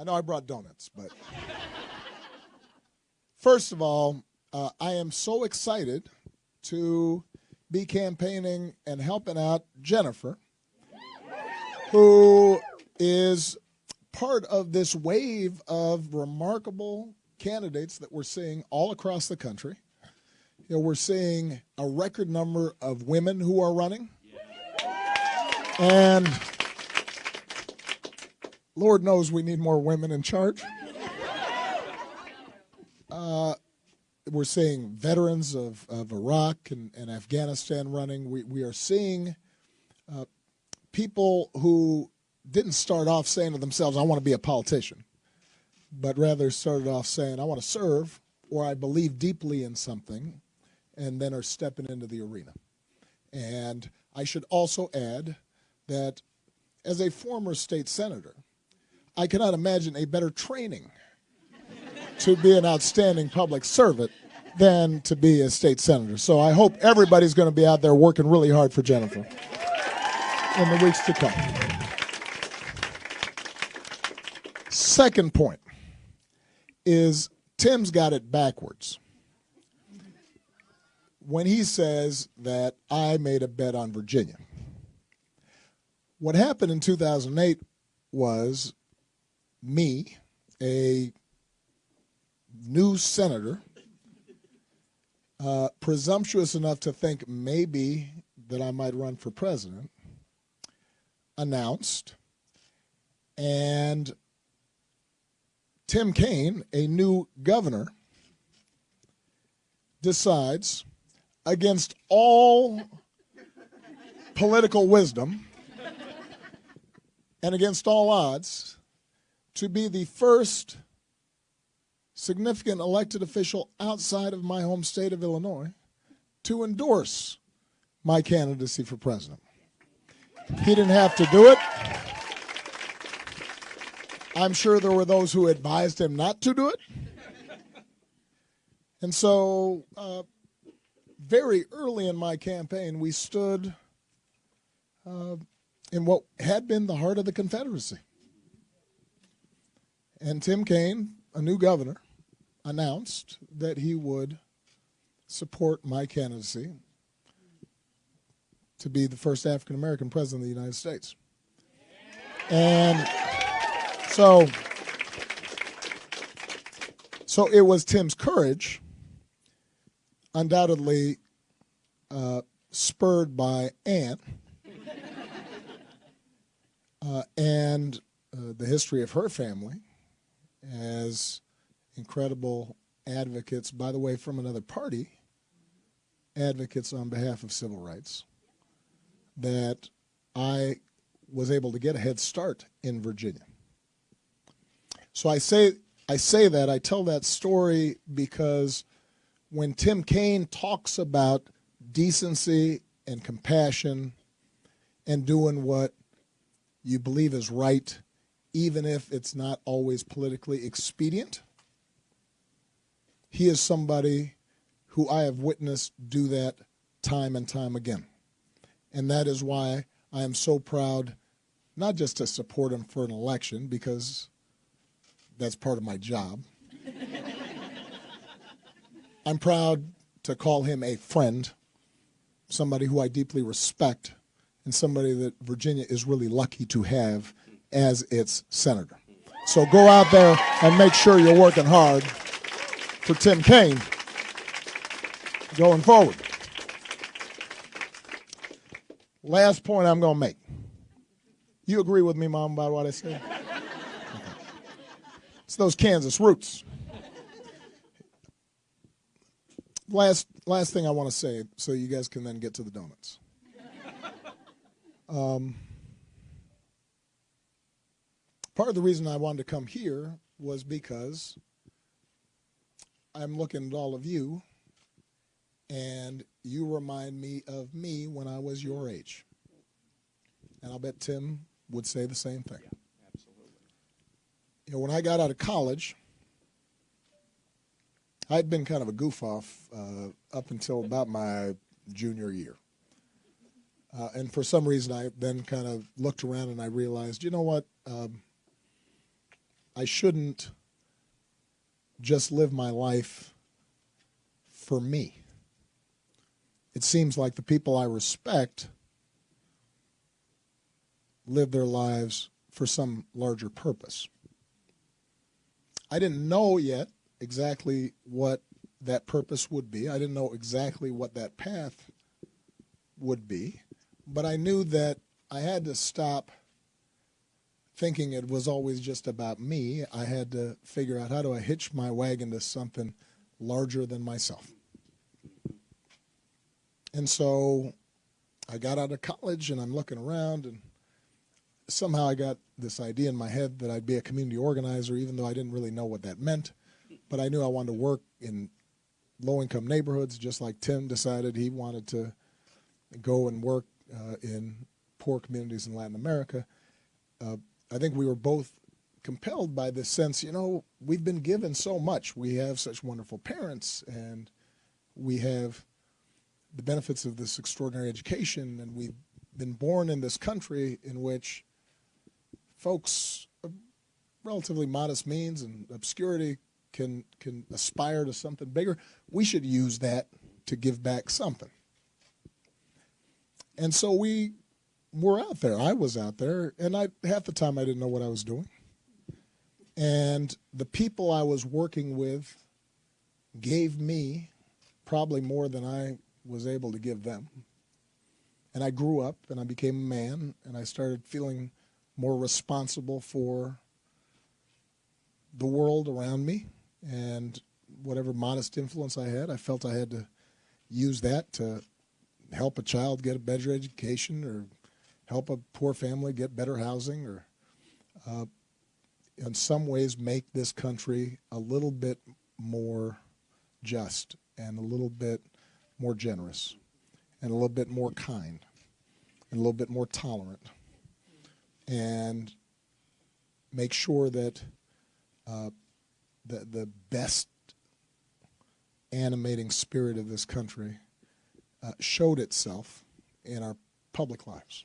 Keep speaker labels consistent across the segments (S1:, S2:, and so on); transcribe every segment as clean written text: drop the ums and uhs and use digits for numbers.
S1: I know I brought donuts, but first of all, I am so excited to be campaigning and helping out Jennifer, who is part of this wave of remarkable candidates that we're seeing all across the country. You know, we're seeing a record number of women who are running. And Lord knows we need more women in charge. We're seeing veterans of Iraq and Afghanistan running. We are seeing people who didn't start off saying to themselves, I want to be a politician, but rather started off saying, I want to serve, or I believe deeply in something, and then are stepping into the arena. And I should also add that as a former state senator, I cannot imagine a better training to be an outstanding public servant than to be a state senator. So I hope everybody's going to be out there working really hard for Jennifer in the weeks to come. Second point is Tim's got it backwards when he says that I made a bet on Virginia. What happened in 2008 was me, a new senator, presumptuous enough to think maybe that I might run for president, announced, and Tim Kaine, a new governor, decides, against all political wisdom and against all odds, to be the first significant elected official outside of my home state of Illinois to endorse my candidacy for president. He didn't have to do it. I'm sure there were those who advised him not to do it. And so very early in my campaign, we stood in what had been the heart of the Confederacy. And Tim Kaine, a new governor, announced that he would support my candidacy to be the first African-American president of the United States. And so it was Tim's courage, undoubtedly spurred by Ann and the history of her family as incredible advocates, by the way, from another party, advocates on behalf of civil rights, that I was able to get a head start in Virginia. So I tell that story because when Tim Kaine talks about decency and compassion and doing what you believe is right, even if it's not always politically expedient, he is somebody who I have witnessed do that time and time again. And that is why I am so proud not just to support him for an election, because that's part of my job. I'm proud to call him a friend, somebody who I deeply respect, and somebody that Virginia is really lucky to have as its senator. So go out there and make sure you're working hard for Tim Kaine going forward. Last point I'm going to make. You agree with me, Mom, about what I said? Okay. It's those Kansas roots. Last thing I want to say, so you guys can then get to the donuts. Part of the reason I wanted to come here was because I'm looking at all of you, and you remind me of me when I was your age. And I'll bet Tim would say the same thing.
S2: Yeah, absolutely.
S1: You know, when I got out of college, I'd been kind of a goof-off up until about my junior year. And for some reason, I then kind of looked around and I realized, you know what? I shouldn't just live my life for me. It seems like the people I respect live their lives for some larger purpose. I didn't know yet exactly what that purpose would be. I didn't know exactly what that path would be, but I knew that I had to stop thinking it was always just about me. I had to figure out, how do I hitch my wagon to something larger than myself? And so I got out of college, and I'm looking around, and somehow I got this idea in my head that I'd be a community organizer, even though I didn't really know what that meant. But I knew I wanted to work in low-income neighborhoods, just like Tim decided he wanted to go and work in poor communities in Latin America. I think we were both compelled by this sense, we've been given so much. We have such wonderful parents, and we have the benefits of this extraordinary education, and we've been born in this country in which folks of relatively modest means and obscurity can aspire to something bigger. We should use that to give back something. And so we were out there. I was out there, and half the time I didn't know what I was doing. And the people I was working with gave me probably more than I was able to give them. And I grew up, and I became a man, and I started feeling more responsible for the world around me, and whatever modest influence I had, I felt I had to use that to help a child get a better education, or help a poor family get better housing, or in some ways make this country a little bit more just, and a little bit more generous, and a little bit more kind, and a little bit more tolerant, and make sure that the best animating spirit of this country showed itself in our public lives.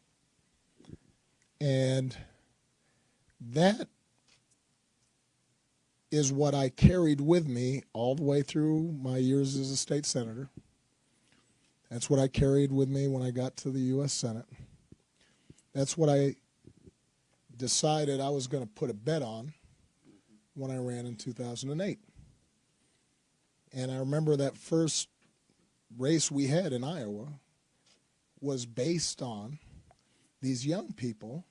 S1: And that is what I carried with me all the way through my years as a state senator. That's what I carried with me when I got to the U.S. Senate. That's what I decided I was going to put a bet on when I ran in 2008. And I remember that first race we had in Iowa was based on these young people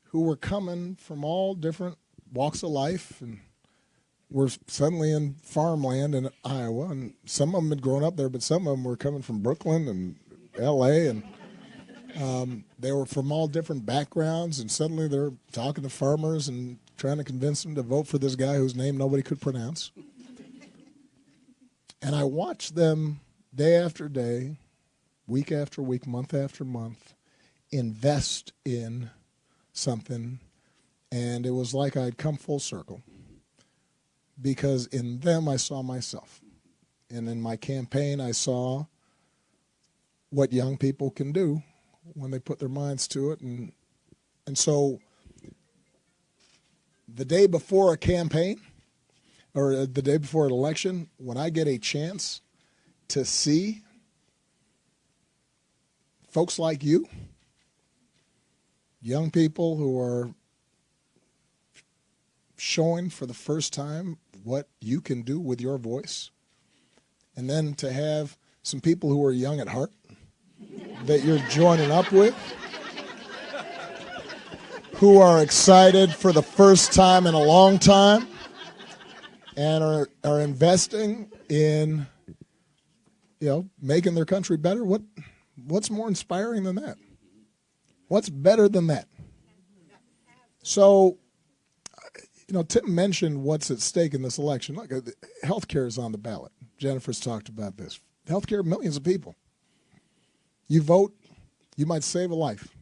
S1: who were coming from all different walks of life, and were suddenly in farmland in Iowa, and some of them had grown up there, but some of them were coming from Brooklyn and L.A., and they were from all different backgrounds, and suddenly they're talking to farmers and trying to convince them to vote for this guy whose name nobody could pronounce. And I watched them day after day, week after week, month after month, invest in something, and it was like I'd come full circle, because in them I saw myself. And in my campaign I saw what young people can do when they put their minds to it. And so the day before a campaign, or the day before an election, when I get a chance to see folks like you, young people who are showing for the first time what you can do with your voice, and then to have some people who are young at heart that you're joining up with, who are excited for the first time in a long time and are investing in, making their country better. What's more inspiring than that? What's better than that? So, Tim mentioned what's at stake in this election. Look, health care is on the ballot. Jennifer's talked about this. Health care, millions of people. You vote, you might save a life.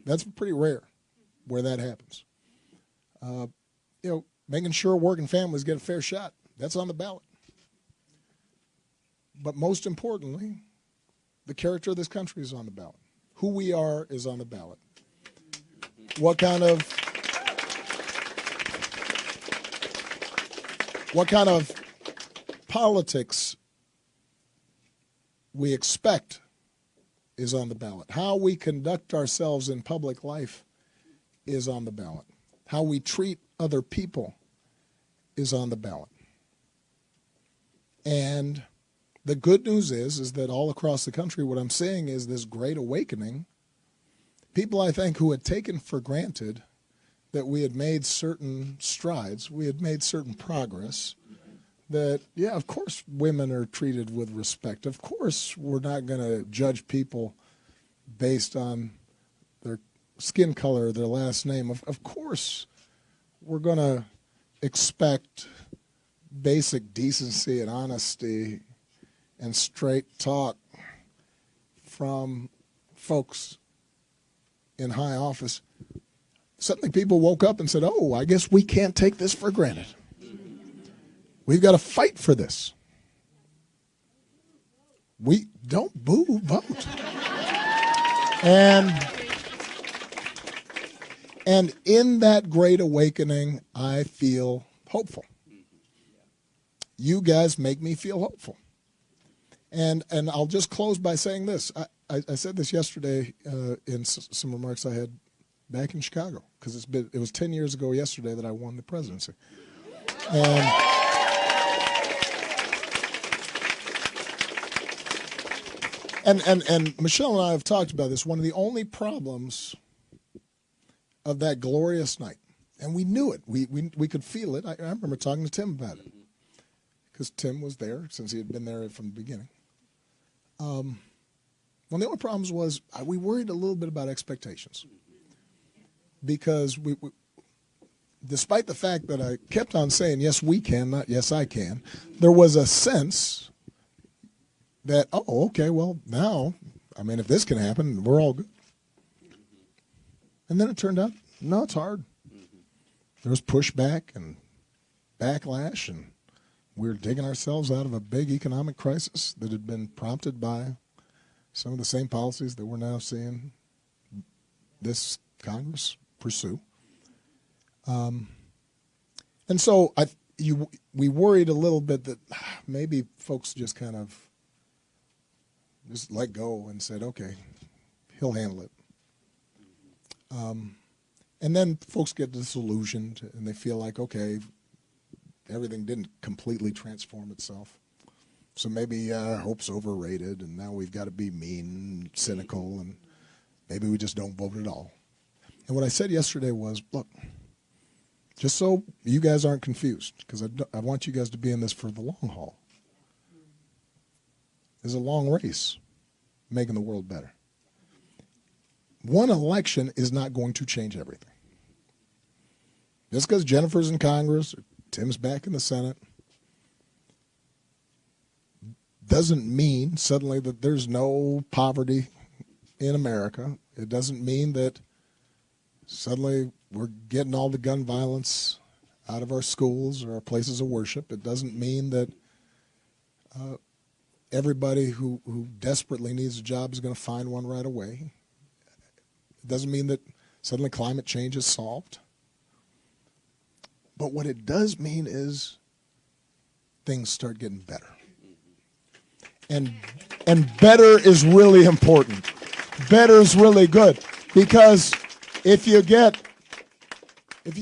S1: That's pretty rare where that happens. Making sure working families get a fair shot. That's on the ballot. But most importantly, the character of this country is on the ballot. Who we are is on the ballot. What kind of what kind of politics we expect is on the ballot. How we conduct ourselves in public life is on the ballot. How we treat other people is on the ballot. And the good news is that all across the country, what I'm seeing is this great awakening. People, I think, who had taken for granted that we had made certain strides, we had made certain progress, that, yeah, of course women are treated with respect. Of course we're not going to judge people based on their skin color, their last name. Of course we're going to expect basic decency and honesty and straight talk from folks in high office. Suddenly people woke up and said, oh, I guess we can't take this for granted. We've got to fight for this. We don't boo, vote. And in that great awakening, I feel hopeful. You guys make me feel hopeful. And I'll just close by saying this. I said this yesterday in some remarks I had back in Chicago, because it was 10 years ago yesterday that I won the presidency. And Michelle and I have talked about this. One of the only problems of that glorious night, and we knew it. We could feel it. I remember talking to Tim about it, because Tim was there since he had been there from the beginning. One of the only problems was we worried a little bit about expectations, because we despite the fact that I kept on saying, yes, we can, not yes, I can, there was a sense that, oh, okay, well, now, I mean, if this can happen, we're all good. And then it turned out, no, it's hard. There was pushback and backlash, and we were digging ourselves out of a big economic crisis that had been prompted by some of the same policies that we're now seeing this Congress pursue. And so we worried a little bit that maybe folks just kind of just let go and said, okay, he'll handle it. And then folks get disillusioned and they feel like, okay, everything didn't completely transform itself. So maybe hope's overrated, and now we've got to be mean and cynical, and maybe we just don't vote at all. And what I said yesterday was, look, just so you guys aren't confused, because I want you guys to be in this for the long haul. There's a long race making the world better. One election is not going to change everything. Just because Jennifer's in Congress or Tim's back in the Senate doesn't mean suddenly that there's no poverty in America. It doesn't mean that suddenly we're getting all the gun violence out of our schools or our places of worship. It doesn't mean that everybody who desperately needs a job is going to find one right away. It doesn't mean that suddenly climate change is solved. But what it does mean is things start getting better. And better is really important. Better is really good, because if you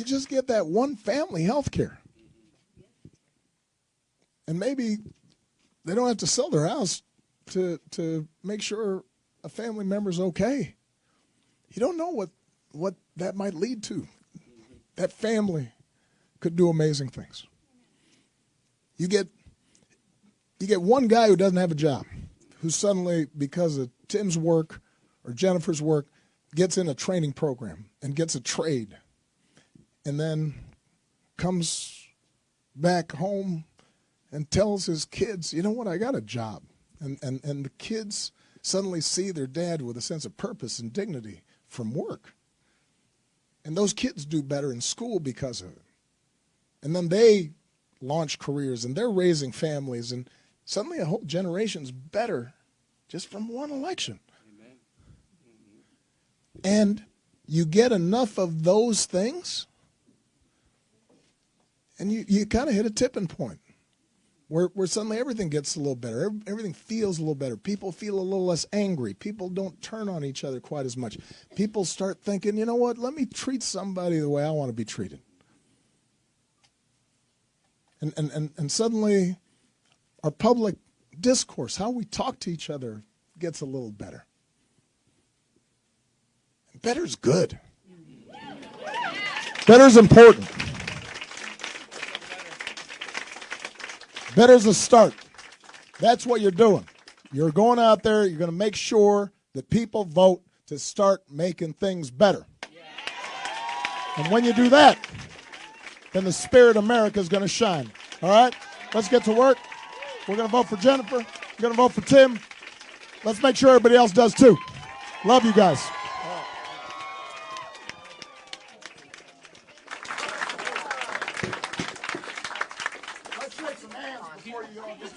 S1: just get that one family health care, and maybe they don't have to sell their house to make sure a family member's okay. You don't know what that might lead to. That family could do amazing things. You get one guy who doesn't have a job, who suddenly, because of Tim's work or Jennifer's work, gets in a training program and gets a trade, and then comes back home and tells his kids, you know what, I got a job. And the kids suddenly see their dad with a sense of purpose and dignity from work. And those kids do better in school because of it. And then they launch careers, and they're raising families, and suddenly a whole generation's better just from one election. Amen. And you get enough of those things, And you kind of hit a tipping point where suddenly everything gets a little better. Everything feels a little better. People feel a little less angry. People don't turn on each other quite as much. People start thinking, you know what, let me treat somebody the way I want to be treated. And suddenly our public discourse, how we talk to each other, gets a little better. And better's good. Better's important. Better's a start. That's what you're doing. You're going out there, you're going to make sure that people vote to start making things better. And when you do that, then the spirit of America is going to shine. All right? Let's get to work. We're going to vote for Jennifer. We're going to vote for Tim. Let's make sure everybody else does too. Love you guys.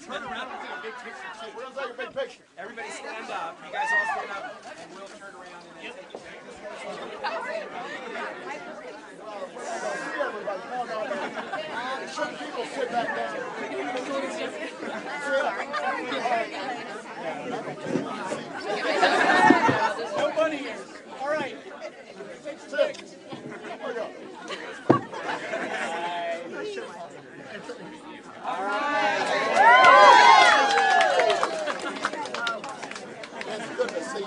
S2: Turn around and take a big picture. We're going to take a big picture. Everybody stand up. You guys all stand up, and we'll turn around and then take a picture.
S1: Some people sit back down.
S2: Nobody is. All right.
S1: Sit.
S2: All right.
S1: It's good to see you.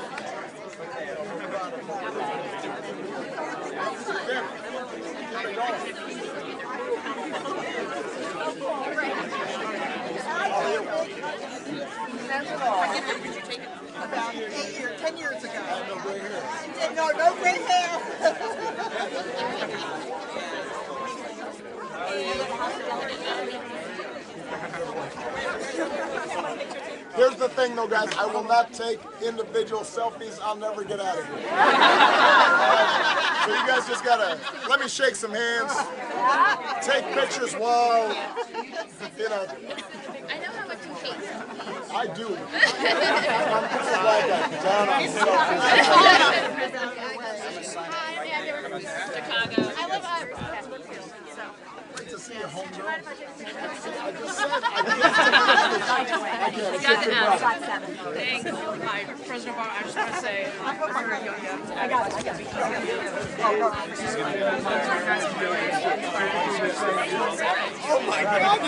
S3: About 10 years ago. No gray hair. No gray hair.
S1: Here's the thing, though, guys. I will not take individual selfies. I'll never get out of here. So you guys just gotta let me shake some hands, take pictures while, you know.
S4: I know how much you hate.
S1: I do. I'm just like that. Down on selfies.
S4: Hi, I'm Jennifer from Chicago. I live so.
S1: Great to see you, homegirl.
S4: I
S1: got
S4: the Thanks. Hi, President Obama. I just want to say,
S1: Oh my God!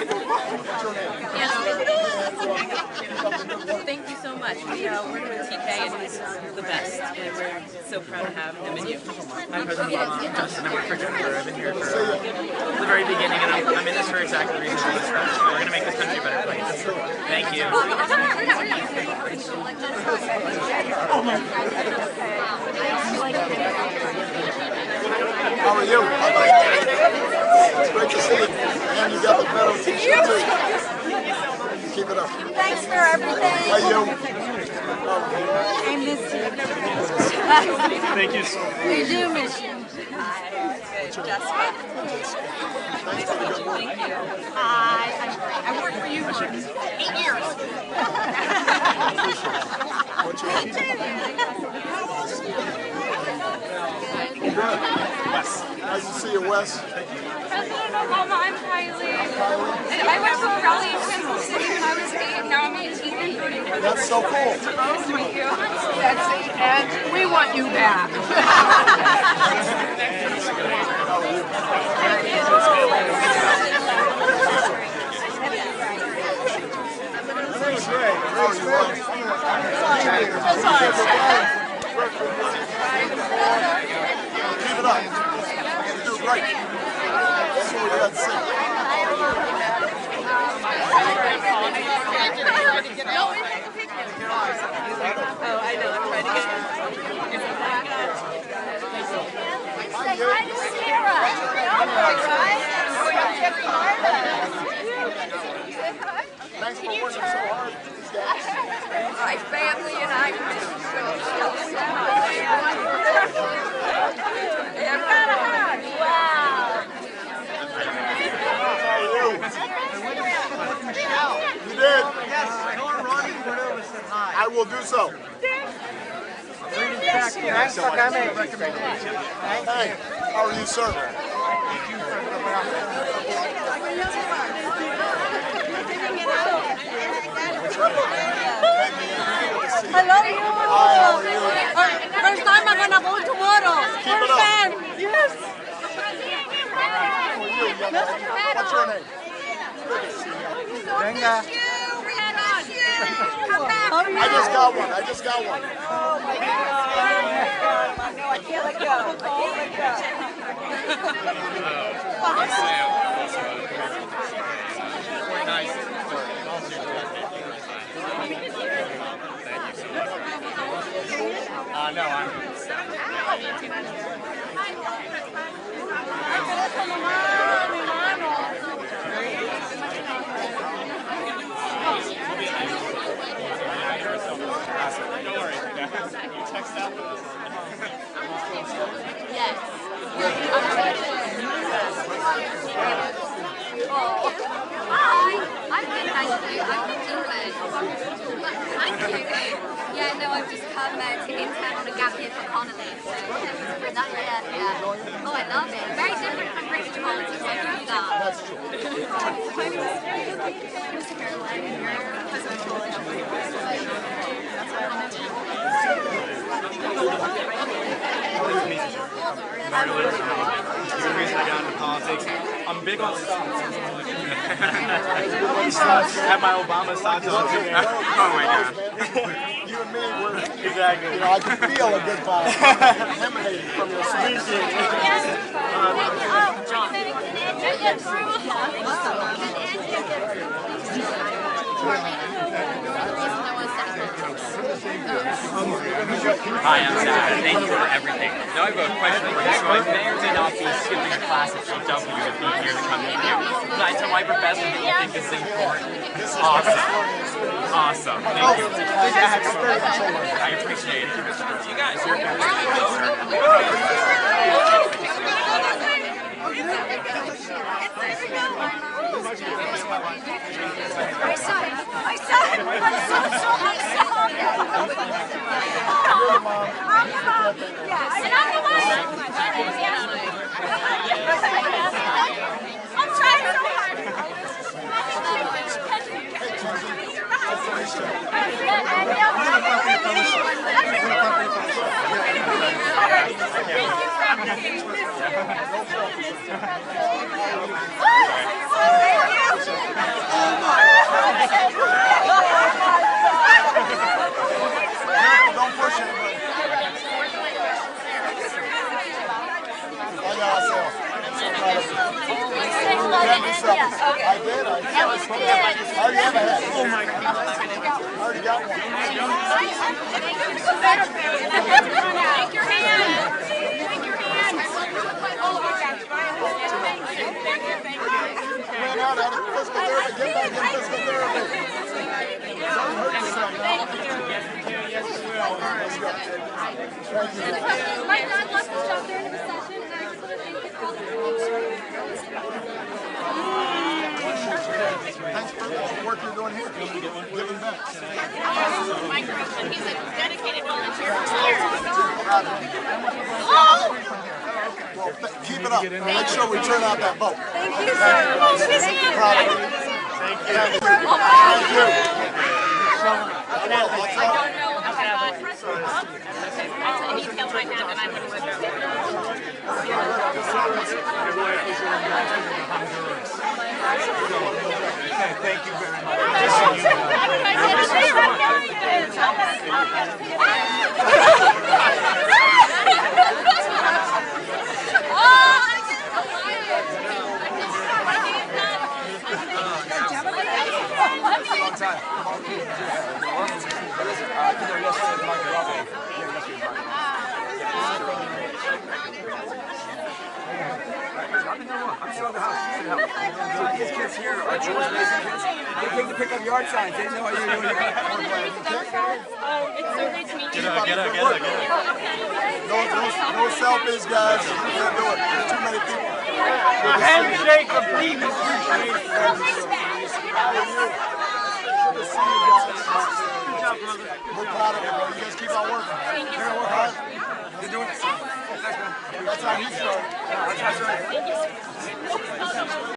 S5: Thank you so much. We're with TK and he's the best. And we're so proud to have him and you.
S6: I'm President Obama. I'm Justin. I work for Jennifer. I've been here for the very beginning, and I'm in this for exactly the reason I described. We're going to make this country a better place. Thank you.
S1: Oh my God. How are you? It's great to see you. And you got the medal t-shirt too. Keep it up.
S3: Thanks for everything.
S1: How are you?
S3: I miss you.
S6: Thank you so much.
S3: We do miss you.
S5: Jessica.
S1: Thanks for the good work.
S3: Hi. I worked for you for 8 years.
S1: What's your name?
S6: Wes.
S1: Nice to see you, Wes.
S4: President Obama, I'm Kylie.
S1: Kylie.
S4: I went to a rally in Kansas City when I was 8. Now I'm 18 and voting for the
S1: That's so cool.
S4: Nice to meet you.
S3: That's it. And we want you back.
S1: That's great. How are you, Wes? Keep it up. You do great. That's what we got to see.
S5: Oh, I know. I'm trying to get
S3: Say hi to Sarah.
S1: Thanks for working so hard for these guys.
S3: My family and I miss you so Wow.
S1: How are you? You did?
S2: Yes, tell her Ronnie Cordova said hi.
S1: I will do so.
S2: Thanks for coming.
S1: Hey, how are you, sir?
S3: I love you. First time I'm gonna go tomorrow. First time. Yes.
S7: What's your name? Venga.
S3: I
S7: just got one. I just got one.
S3: Oh my God. No, I can't let go. I can't let go.
S6: Nice. No, I'm. Don't worry. You text out with us.
S4: Yes. I'm good, thank you. I'm English. Thank you. Yeah, no, I've just come to intern on a gap year for Connolly. So, yeah. Oh, I love it. Very different from British politics. I love that.
S7: That's true.
S4: My name is Caroline, and you're presidential
S6: The reason I got into politics, I'm big on stocks. Have my Obama stocks on too. Oh my God.
S7: You and me, we're
S6: Exactly.
S7: you know, I can feel a good vibe emanating from your side.
S8: Hi, I'm Zach. Thank you for everything. Now I have a question for you. So I may or may not be skipping a class at GW to be here to come meet you. Can I tell my professor that you think this is important? Awesome. Awesome. Thank you. I appreciate it. You guys,
S7: Don't push it, but I got myself. I did. I already have a hat. Oh my God. I already got one.
S4: Take your hand. Take your hand.
S7: Ran out of physical therapy. Get back in physical therapy. Don't hurt yourself now.
S6: Yes, we will.
S4: My dad left his job during the recession, and I just want to thank you for all the
S7: Thanks for the work you're doing here. Giving back.
S4: He's a dedicated volunteer for years.
S7: Well, keep it up. Make sure we turn out that vote.
S3: Thank you, sir.
S7: Proud of you.
S6: Thank you.
S7: Thank you.
S5: I don't know if I got a detail right now that I would have
S6: Thank you
S9: These kids here are George Mason kids. They came to pick up yard signs. They know what you're doing.
S5: It's so great to meet you.
S6: Get up.
S7: No selfies, guys. You can't do it. There's too many people.
S6: A handshake of deep appreciation.
S7: Good to see you guys. We're proud of you, bro. You guys keep on working. Thank you. Work hard. You're doing it. That's how you start. That's right.